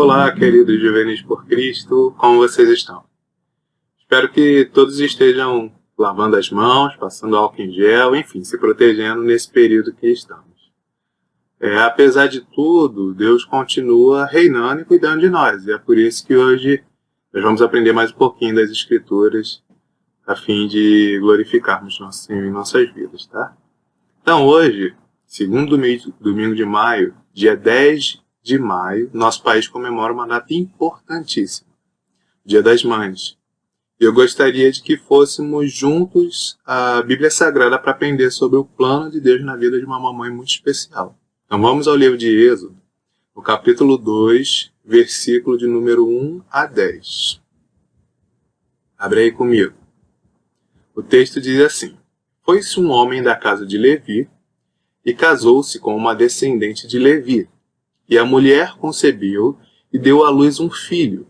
Olá, queridos juvenis por Cristo, como vocês estão? Espero que todos estejam lavando as mãos, passando álcool em gel, enfim, se protegendo nesse período que estamos. Apesar de tudo, Deus continua reinando e cuidando de nós, e é por isso que hoje nós vamos aprender mais um pouquinho das Escrituras, a fim de glorificarmos em nossas vidas, tá? Então hoje, segundo domingo de maio, dia 10 de maio, nosso país comemora uma data importantíssima, Dia das Mães. Eu gostaria de que fôssemos juntos à Bíblia Sagrada para aprender sobre o plano de Deus na vida de uma mamãe muito especial. Então vamos ao livro de Êxodo, no capítulo 2, versículo de número 1 a 10. Abre aí comigo. O texto diz assim: Foi-se um homem da casa de Levi e casou-se com uma descendente de Levi. E a mulher concebeu e deu à luz um filho.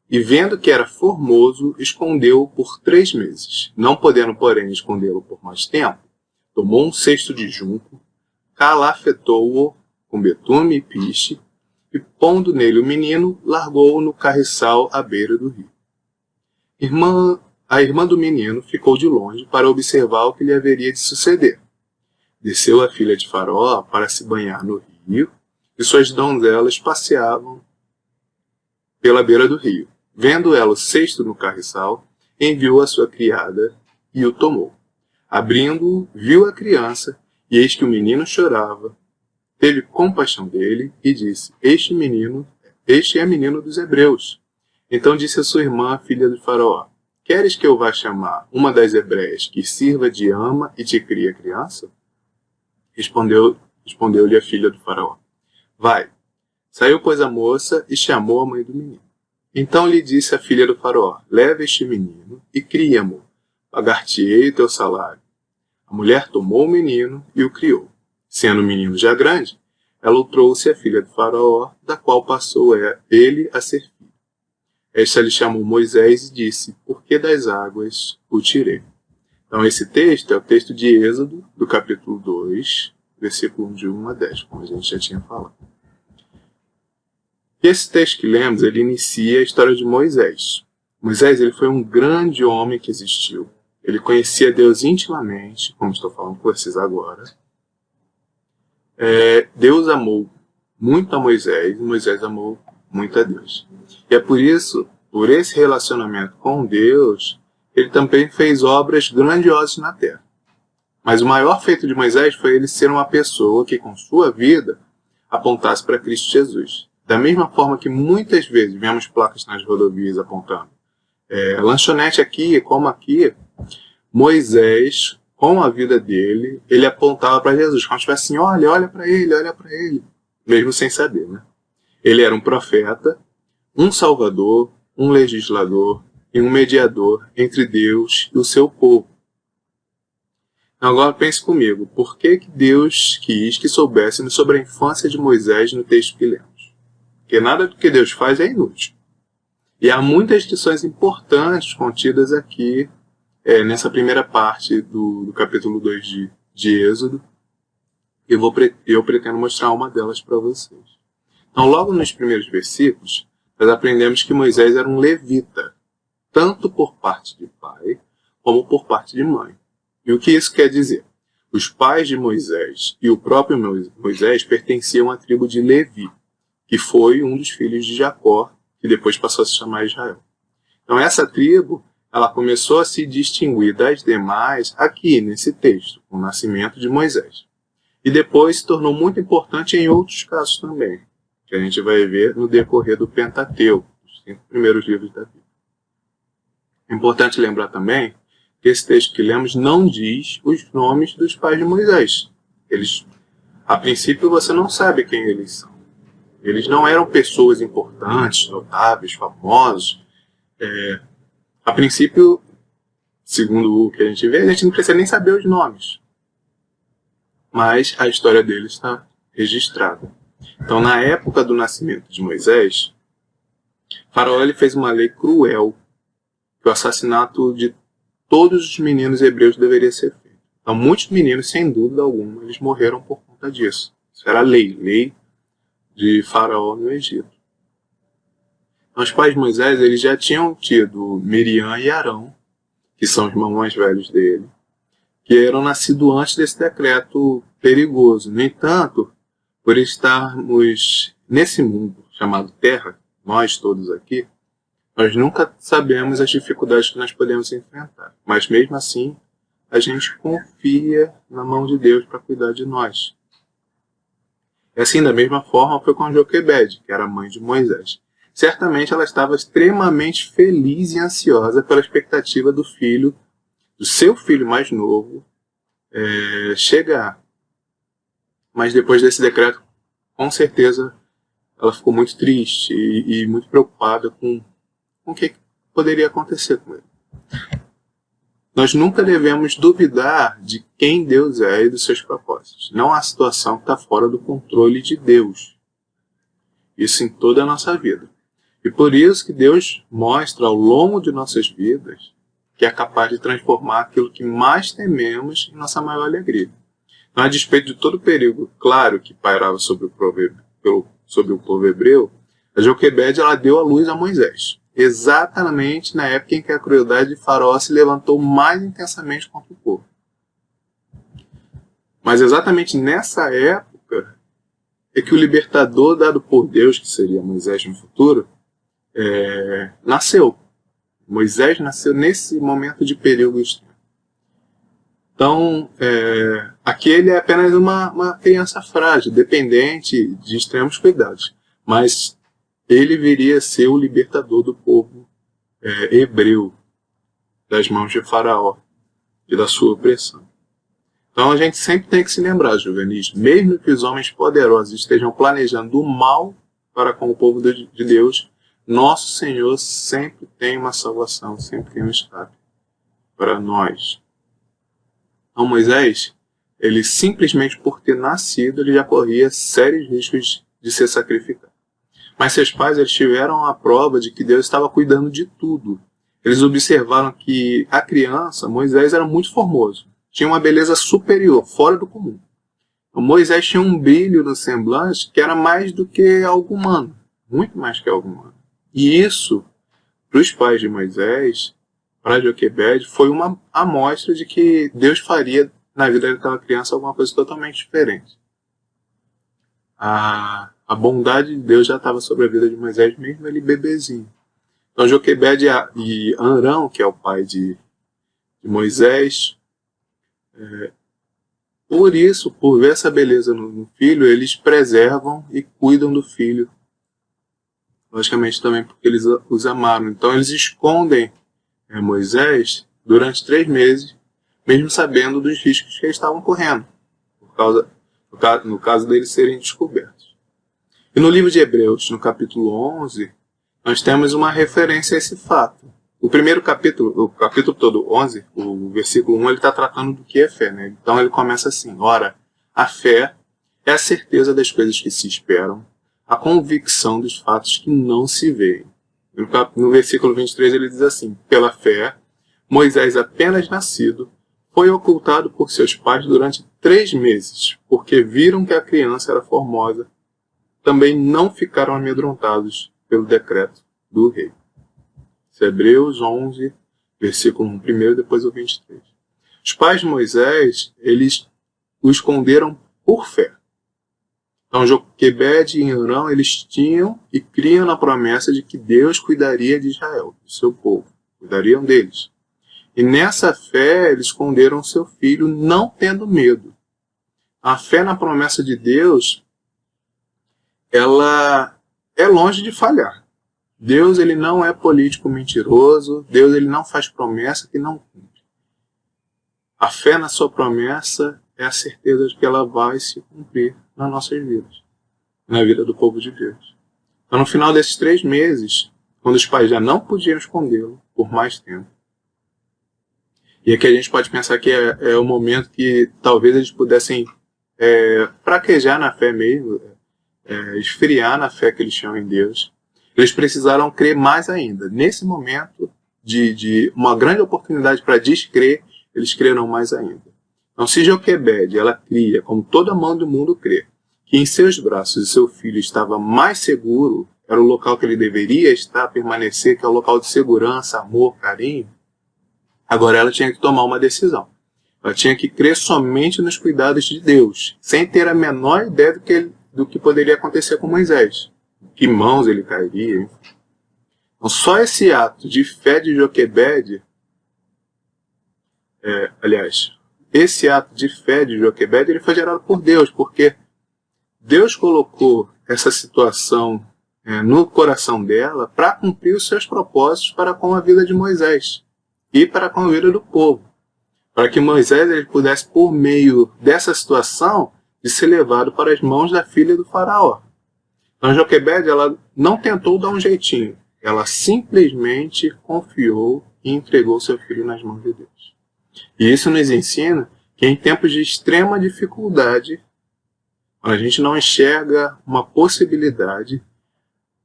E vendo que era formoso, escondeu-o por 3 meses. Não podendo, porém, escondê-lo por mais tempo, tomou um cesto de junco, calafetou-o com betume e piche, e pondo nele o menino, largou-o no carriçal à beira do rio. A irmã do menino ficou de longe para observar o que lhe haveria de suceder. Desceu a filha de Faraó para se banhar no rio, e suas donzelas passeavam pela beira do rio. Vendo ela o cesto no carriçal, enviou a sua criada e o tomou. Abrindo-o, viu a criança, e eis que o menino chorava. Teve compaixão dele e disse: Este é menino dos hebreus. Então disse a sua irmã, filha de Faraó: Queres que eu vá chamar uma das hebreias que sirva de ama e te crie a criança? Respondeu-lhe a filha do Faraó: Vai. Saiu, pois, a moça e chamou a mãe do menino. Então lhe disse a filha do Faraó: Leva este menino e cria-mo, pagar-te-ei o teu salário. A mulher tomou o menino e o criou. Sendo o menino já grande, ela o trouxe à filha do Faraó, da qual passou ele a ser filho. Esta lhe chamou Moisés e disse: Por que das águas o tirei? Então esse texto é o texto de Êxodo, do capítulo 2, versículo de 1 a 10, como a gente já tinha falado. E esse texto que lemos, ele inicia a história de Moisés. Moisés, ele foi um grande homem que existiu. Ele conhecia Deus intimamente, como estou falando com vocês agora. Deus amou muito a Moisés, e Moisés amou muito a Deus. E é por isso, por esse relacionamento com Deus, ele também fez obras grandiosas na terra. Mas o maior feito de Moisés foi ele ser uma pessoa que, com sua vida, apontasse para Cristo Jesus. Da mesma forma que muitas vezes vemos placas nas rodovias apontando lanchonete aqui, como aqui, Moisés, com a vida dele, ele apontava para Jesus. Como se tivesse assim: olha para ele, mesmo sem saber, né? Ele era um profeta, um salvador, um legislador e um mediador entre Deus e o seu povo. Agora pense comigo, por que Deus quis que soubéssemos sobre a infância de Moisés no texto que lemos? Porque nada do que Deus faz é inútil. E há muitas lições importantes contidas aqui, nessa primeira parte do capítulo 2 de Êxodo. Eu pretendo mostrar uma delas para vocês. Então, logo nos primeiros versículos, nós aprendemos que Moisés era um levita, tanto por parte de pai, como por parte de mãe. E o que isso quer dizer? Os pais de Moisés e o próprio Moisés pertenciam à tribo de Levi, que foi um dos filhos de Jacó, que depois passou a se chamar Israel. Então essa tribo, ela começou a se distinguir das demais aqui nesse texto, com o nascimento de Moisés. E depois se tornou muito importante em outros casos também, que a gente vai ver no decorrer do Pentateuco, os 5 primeiros livros da Bíblia. É importante lembrar também que esse texto que lemos não diz os nomes dos pais de Moisés. A princípio, você não sabe quem eles são. Eles não eram pessoas importantes, notáveis, famosos. A princípio, segundo o que a gente vê, a gente não precisa nem saber os nomes. Mas a história deles está registrada. Então, na época do nascimento de Moisés, Faraó ele fez uma lei cruel, que o assassinato de todos os meninos hebreus deveria ser feito. Então, muitos meninos, sem dúvida alguma, eles morreram por conta disso. Isso era lei de Faraó no Egito. Os pais de Moisés, eles já tinham tido Miriam e Arão, que são os irmãos mais velhos dele, que eram nascidos antes desse decreto perigoso. No entanto, por estarmos nesse mundo chamado Terra, nós todos aqui, nós nunca sabemos as dificuldades que nós podemos enfrentar. Mas mesmo assim, a gente confia na mão de Deus para cuidar de nós. E assim, da mesma forma, foi com Joquebede, que era a mãe de Moisés. Certamente ela estava extremamente feliz e ansiosa pela expectativa do seu filho mais novo, chegar. Mas depois desse decreto, com certeza, ela ficou muito triste e muito preocupada com o que poderia acontecer com ele. Nós nunca devemos duvidar de quem Deus é e dos seus propósitos. Não há situação que está fora do controle de Deus. Isso em toda a nossa vida. E por isso que Deus mostra ao longo de nossas vidas que é capaz de transformar aquilo que mais tememos em nossa maior alegria. Então, a despeito de todo o perigo, claro, que pairava sobre o povo hebreu, a Joquebede ela deu a luz a Moisés. Exatamente na época em que a crueldade de Faraó se levantou mais intensamente contra o povo. Mas exatamente nessa época é que o libertador dado por Deus, que seria Moisés no futuro, nasceu. Moisés nasceu nesse momento de perigo extremo. Então, aqui ele é apenas uma criança frágil, dependente de extremos cuidados. Mas ele viria a ser o libertador do povo hebreu, das mãos de Faraó e da sua opressão. Então a gente sempre tem que se lembrar, juvenis, mesmo que os homens poderosos estejam planejando o mal para com o povo de Deus, nosso Senhor sempre tem uma salvação, sempre tem um escape para nós. Então Moisés, ele simplesmente por ter nascido, ele já corria sérios riscos de ser sacrificado. Mas seus pais, eles tiveram a prova de que Deus estava cuidando de tudo. Eles observaram que a criança, Moisés, era muito formoso. Tinha uma beleza superior, fora do comum. Então, Moisés tinha um brilho no semblante que era mais do que algo humano. Muito mais que algo humano. E isso, para os pais de Moisés, para Joquebede, foi uma amostra de que Deus faria na vida daquela criança alguma coisa totalmente diferente. A bondade de Deus já estava sobre a vida de Moisés, mesmo ele bebezinho. Então Joquebede e Arão, que é o pai de Moisés, por isso, por ver essa beleza no filho, eles preservam e cuidam do filho. Logicamente também porque eles os amaram. Então eles escondem Moisés durante 3 meses, mesmo sabendo dos riscos que eles estavam correndo, no caso deles serem descobertos. E no livro de Hebreus, no capítulo 11, nós temos uma referência a esse fato. O primeiro capítulo, o capítulo todo, 11, o versículo 1, ele está tratando do que é fé, né? Então ele começa assim: ora, a fé é a certeza das coisas que se esperam, a convicção dos fatos que não se veem. No versículo 23 ele diz assim: pela fé, Moisés, apenas nascido, foi ocultado por seus pais durante 3 meses, porque viram que a criança era formosa. Também não ficaram amedrontados pelo decreto do rei. Isso é Hebreus 11, versículo 1, primeiro, depois o 23. Os pais de Moisés, eles o esconderam por fé. Então, Joquebede e Arão, eles tinham e criam na promessa de que Deus cuidaria de Israel, do seu povo, cuidariam deles. E nessa fé, eles esconderam seu filho, não tendo medo. A fé na promessa de Deus, ela é longe de falhar. Deus, ele não é político mentiroso. Deus, ele não faz promessa que não cumpre. A fé na sua promessa é a certeza de que ela vai se cumprir nas nossas vidas, na vida do povo de Deus. Então, no final desses 3 meses, quando os pais já não podiam escondê-lo por mais tempo, e aqui a gente pode pensar que é o momento que talvez eles pudessem fraquejar na fé mesmo, esfriar na fé que eles tinham em Deus. Eles precisaram crer mais ainda. Nesse momento de uma grande oportunidade para descrer, eles creram mais ainda. Então, se Joquebede, ela cria, como toda mãe do mundo crê, que em seus braços o seu filho estava mais seguro, era o local que ele deveria estar, permanecer, que é o local de segurança, amor, carinho, agora ela tinha que tomar uma decisão. Ela tinha que crer somente nos cuidados de Deus, sem ter a menor ideia do que poderia acontecer com Moisés. Que mãos ele cairia. Então, só esse ato de fé de Joquebede, esse ato de fé de Joquebede, ele foi gerado por Deus, porque Deus colocou essa situação no coração dela para cumprir os seus propósitos para com a vida de Moisés e para com a vida do povo. Para que Moisés ele pudesse, por meio dessa situação, de ser levado para as mãos da filha do faraó. Então Joquebede, ela não tentou dar um jeitinho. Ela simplesmente confiou e entregou seu filho nas mãos de Deus. E isso nos ensina que em tempos de extrema dificuldade, quando a gente não enxerga uma possibilidade,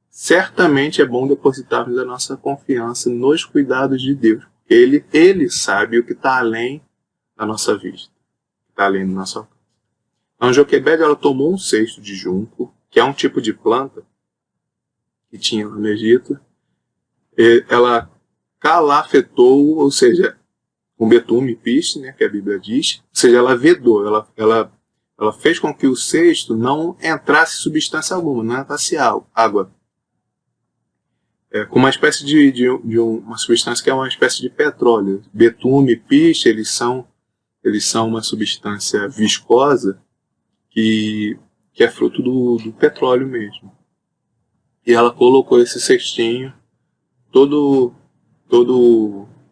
certamente é bom depositarmos a nossa confiança nos cuidados de Deus. Ele sabe o que está além da nossa vista, o que está além do nosso alcance. Então Joquebede, ela tomou um cesto de junco, que é um tipo de planta que tinha no Egito. Ela calafetou, ou seja, com betume, piche, né, que a Bíblia diz, ou seja, ela vedou, ela fez com que o cesto não entrasse substância alguma, não entrasse água. Com uma espécie de uma substância que é uma espécie de petróleo. Betume, piche, eles são uma substância viscosa que é fruto do petróleo mesmo. E ela colocou esse cestinho todo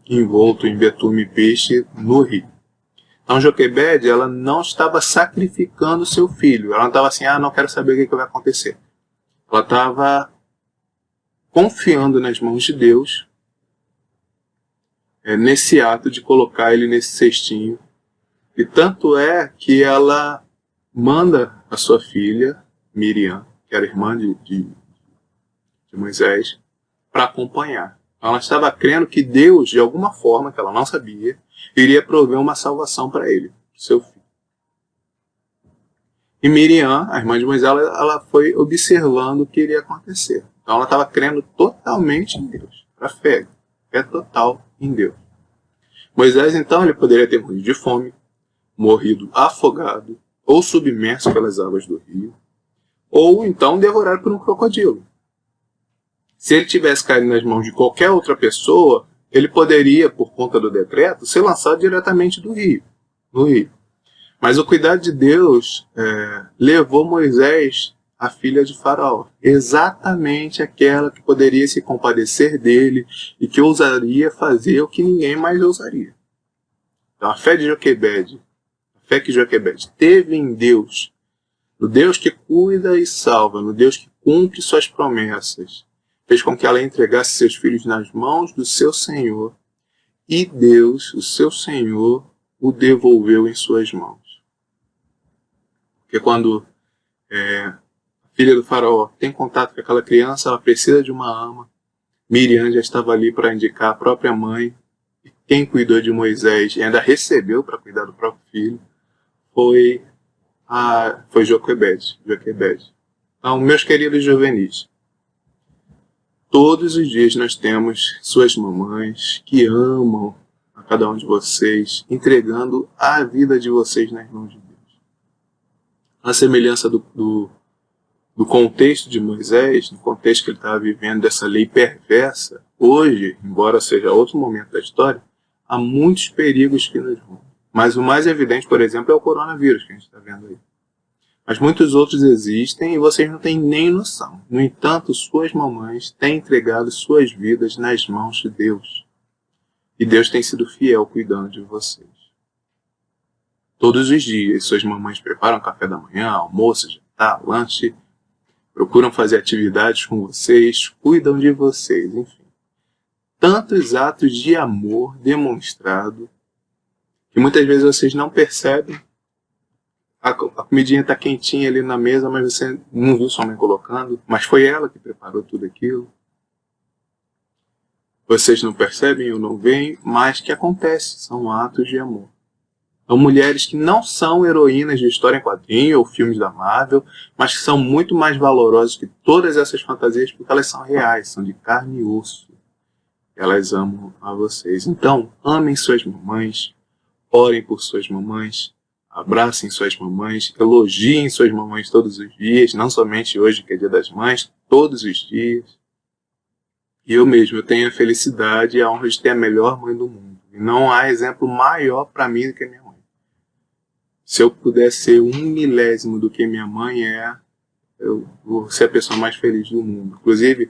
envolto em betume e piche no rio. Então Joquebede, ela não estava sacrificando seu filho. Ela não estava assim, não quero saber o que vai acontecer. Ela estava confiando nas mãos de Deus, nesse ato de colocar ele nesse cestinho. E tanto é que ela manda a sua filha, Miriam, que era irmã de Moisés, para acompanhar. Ela estava crendo que Deus, de alguma forma, que ela não sabia, iria prover uma salvação para ele, seu filho. E Miriam, a irmã de Moisés, ela foi observando o que iria acontecer. Então ela estava crendo totalmente em Deus, para fé total em Deus. Moisés, então, ele poderia ter morrido de fome, morrido afogado, ou submerso pelas águas do rio, ou então devorado por um crocodilo. Se ele tivesse caído nas mãos de qualquer outra pessoa, ele poderia, por conta do decreto, ser lançado diretamente no rio. Mas o cuidado de Deus levou Moisés à filha de Faraó, exatamente aquela que poderia se compadecer dele e que ousaria fazer o que ninguém mais ousaria. Então a fé de Joquebede, a fé que Joquebede teve em Deus, no Deus que cuida e salva, no Deus que cumpre suas promessas, fez com que ela entregasse seus filhos nas mãos do seu Senhor, e Deus, o seu Senhor, o devolveu em suas mãos. Porque quando a filha do faraó tem contato com aquela criança, ela precisa de uma ama. Miriam já estava ali para indicar a própria mãe. E quem cuidou de Moisés e ainda recebeu para cuidar do próprio filho foi Joquebede. Então, meus queridos juvenis, todos os dias nós temos suas mamães que amam a cada um de vocês, entregando a vida de vocês nas mãos de Deus. A semelhança do contexto de Moisés, no contexto que ele estava vivendo dessa lei perversa, hoje, embora seja outro momento da história, há muitos perigos que nos vão. Mas o mais evidente, por exemplo, é o coronavírus que a gente está vendo aí. Mas muitos outros existem e vocês não têm nem noção. No entanto, suas mamães têm entregado suas vidas nas mãos de Deus. E Deus tem sido fiel cuidando de vocês. Todos os dias, suas mamães preparam café da manhã, almoço, jantar, lanche, procuram fazer atividades com vocês, cuidam de vocês, enfim. Tantos atos de amor demonstrado que muitas vezes vocês não percebem. A comidinha está quentinha ali na mesa, mas você não viu sua mãe colocando, mas foi ela que preparou tudo aquilo. Vocês não percebem ou não veem, mas que acontece, são atos de amor. São mulheres que não são heroínas de história em quadrinho ou filmes da Marvel, mas que são muito mais valorosas que todas essas fantasias porque elas são reais, são de carne e osso. Elas amam a vocês. Então, amem suas mamães, orem por suas mamães, abracem suas mamães, elogiem suas mamães todos os dias, não somente hoje que é Dia das Mães, todos os dias. E eu mesmo, eu tenho a felicidade e a honra de ter a melhor mãe do mundo. E não há exemplo maior para mim do que a minha mãe. Se eu puder ser 1/1000 do que minha mãe é, eu vou ser a pessoa mais feliz do mundo. Inclusive,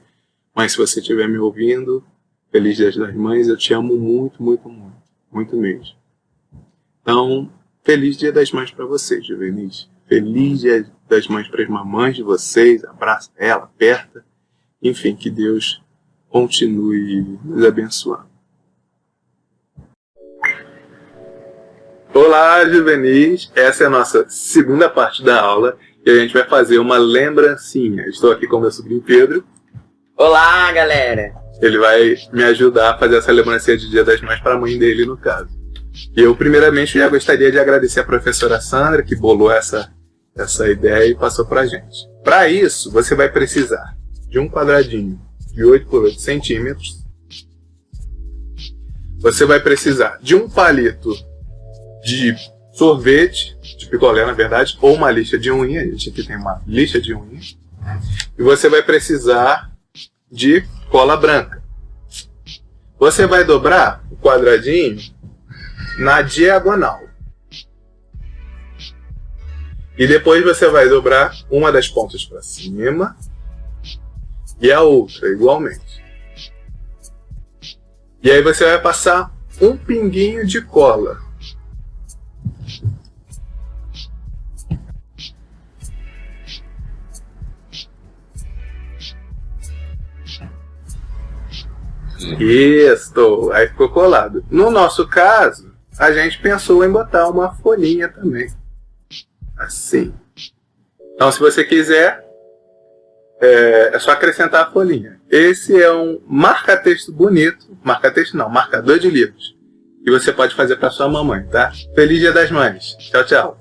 mãe, se você estiver me ouvindo, feliz Dia das Mães, eu te amo muito, muito, muito. Muito mesmo. Então, feliz Dia das Mães para vocês, juvenis. Feliz Dia das Mães para as mamães de vocês. Abraça ela, aperta. Enfim, que Deus continue nos abençoando. Olá, juvenis! Essa é a nossa segunda parte da aula e a gente vai fazer uma lembrancinha. Estou aqui com o meu sobrinho Pedro. Olá, galera! Ele vai me ajudar a fazer essa lembrancinha de Dia das Mães para a mãe dele, no caso. E eu, primeiramente, já gostaria de agradecer a professora Sandra, que bolou essa ideia e passou para a gente. Para isso, você vai precisar de um quadradinho de 8 por 8 centímetros. Você vai precisar de um palito de sorvete, de picolé na verdade, ou uma lixa de unha. A gente aqui tem uma lixa de unha. E você vai precisar de cola branca. Você vai dobrar o quadradinho na diagonal. E depois você vai dobrar uma das pontas para cima e a outra igualmente. E aí você vai passar um pinguinho de cola. Isso, aí ficou colado. No nosso caso, a gente pensou em botar uma folhinha também. Assim. Então, se você quiser, é só acrescentar a folhinha. Esse é um marca-texto bonito. Marca-texto não, marcador de livros. Que você pode fazer para sua mamãe, tá? Feliz Dia das Mães. Tchau, tchau.